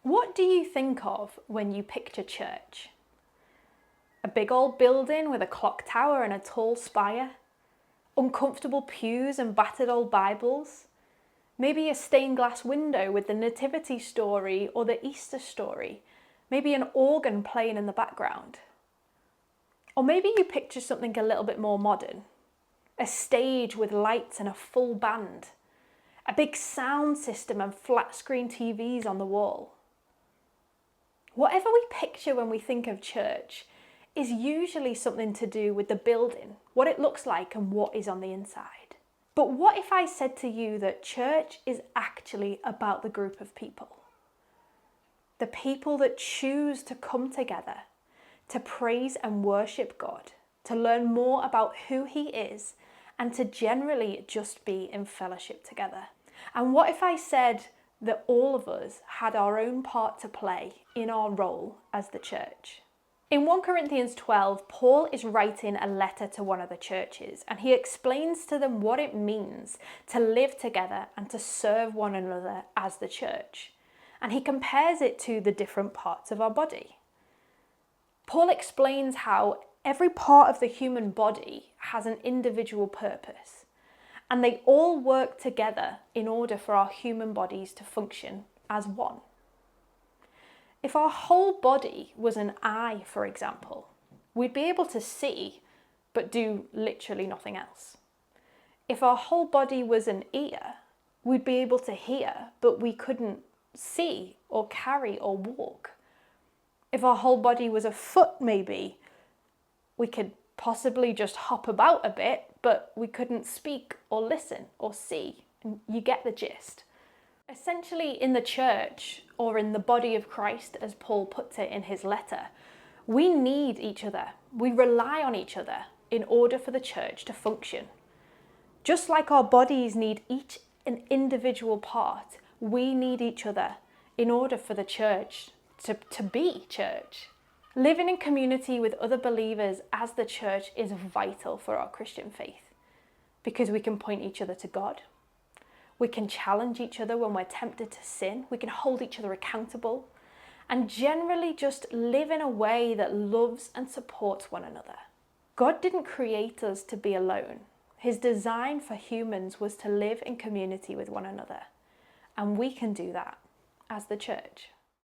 What do you think of when you picture church? A big old building with a clock tower and a tall spire? Uncomfortable pews and battered old Bibles? Maybe a stained glass window with the nativity story or the Easter story? Maybe an organ playing in the background? Or maybe you picture something a little bit more modern. A stage with lights and a full band. A big sound system and flat screen TVs on the wall. Whatever we picture when we think of church is usually something to do with the building, what it looks like and what is on the inside. But what if I said to you that church is actually about the group of people? The people that choose to come together to praise and worship God, to learn more about who He is, and to generally just be in fellowship together. And what if I said that all of us had our own part to play in our role as the church? In 1 Corinthians 12, Paul is writing a letter to one of the churches, and he explains to them what it means to live together and to serve one another as the church. And he compares it to the different parts of our body. Paul explains how every part of the human body has an individual purpose, and they all work together in order for our human bodies to function as one. If our whole body was an eye, for example, we'd be able to see, but do literally nothing else. If our whole body was an ear, we'd be able to hear, but we couldn't see or carry or walk. If our whole body was a foot, maybe, we could possibly just hop about a bit, but we couldn't speak or listen or see. And you get the gist. Essentially, in the church, or in the body of Christ, as Paul puts it in his letter, we need each other. We rely on each other in order for the church to function. Just like our bodies need each an individual part, we need each other in order for the church to be church. Living in community with other believers as the church is vital for our Christian faith, because we can point each other to God. We can challenge each other when we're tempted to sin. We can hold each other accountable and generally just live in a way that loves and supports one another. God didn't create us to be alone. His design for humans was to live in community with one another. And we can do that as the church.